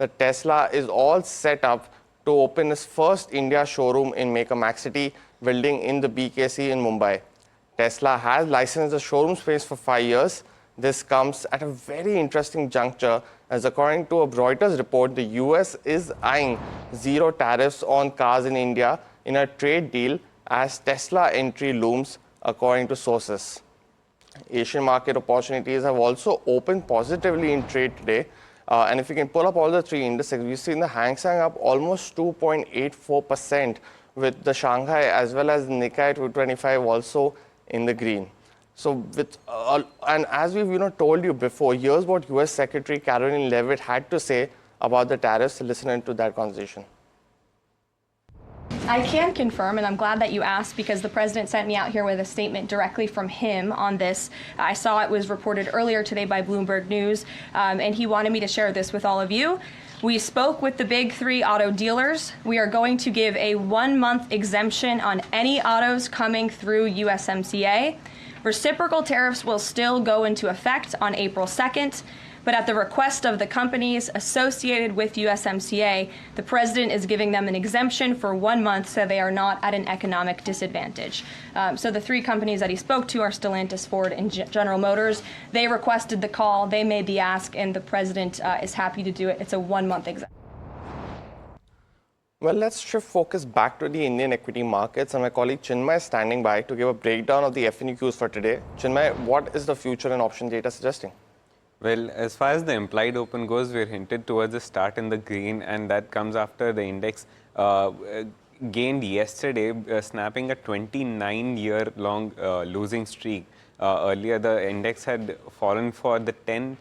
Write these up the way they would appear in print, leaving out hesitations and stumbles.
that Tesla is all set up to open its first India showroom in Maker Maxity building in the BKC in Mumbai. Tesla has licensed the showroom space for 5 years. This comes at a very interesting juncture, as according to a Reuters report, the US is eyeing zero tariffs on cars in India in a trade deal as Tesla entry looms, according to sources. Asian market opportunities have also opened positively in trade today. And if you can pull up all the three indices, we've seen the Hang Seng up almost 2.84%, with the Shanghai as well as the Nikkei 225 also in the green. So, and as we've told you before, here's what US Secretary Caroline Leavitt had to say about the tariffs. Listen into that conversation. I can confirm, and I'm glad that you asked, because the president sent me out here with a statement directly from him on this. I saw it was reported earlier today by Bloomberg News, and he wanted me to share this with all of you. We spoke with the big three auto dealers. We are going to give a 1-month exemption on any autos coming through USMCA. Reciprocal tariffs will still go into effect on April 2nd. But at the request of the companies associated with USMCA, the president is giving them an exemption for 1 month so they are not at an economic disadvantage. So the three companies that he spoke to are Stellantis, Ford, and General Motors. They requested the call, they made the ask, and the president is happy to do it. It's a 1-month exemption. Well, let's shift focus back to the Indian equity markets, and my colleague Chinmay is standing by to give a breakdown of the FNQs for today. Chinmay, what is the future and option data suggesting? Well, as far as the implied open goes, we're hinted towards a start in the green, and that comes after the index gained yesterday, snapping a 29-year-long losing streak. Earlier, the index had fallen for the 10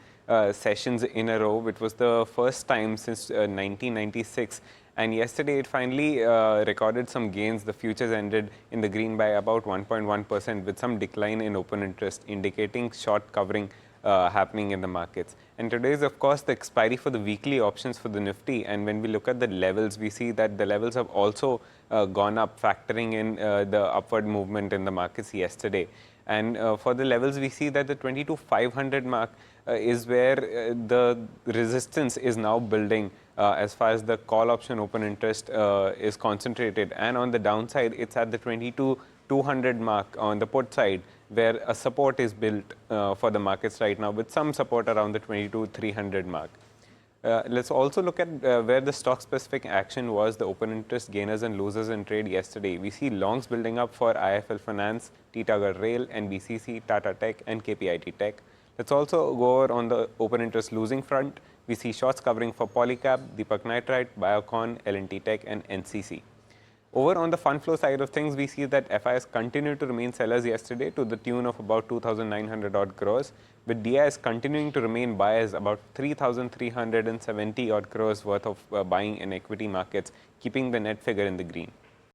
sessions in a row, which was the first time since 1996. And yesterday, it finally recorded some gains. The futures ended in the green by about 1.1%, with some decline in open interest, indicating short covering happening in the markets. And today is, of course, the expiry for the weekly options for the Nifty. And when we look at the levels, we see that the levels have also gone up, factoring in the upward movement in the markets yesterday. And for the levels, we see that the 22,500 mark is where the resistance is now building as far as the call option open interest is concentrated. And on the downside, it's at the 22,200 mark on the put side, where a support is built for the markets right now, with some support around the 22,300 mark. Let's also look at where the stock-specific action was, the open interest gainers and losers in trade yesterday. We see longs building up for IIFL Finance, Titagarh Rail, NBCC, Tata Tech, and KPIT Tech. Let's also go over on the open interest losing front. We see shorts covering for Polycab, Deepak Nitrite, Biocon, L&T Tech, and NCC. Over on the fund flow side of things, we see that FIs continued to remain sellers yesterday to the tune of about 2,900 odd crores, with DIs continuing to remain buyers, about 3,370 odd crores worth of buying in equity markets, keeping the net figure in the green.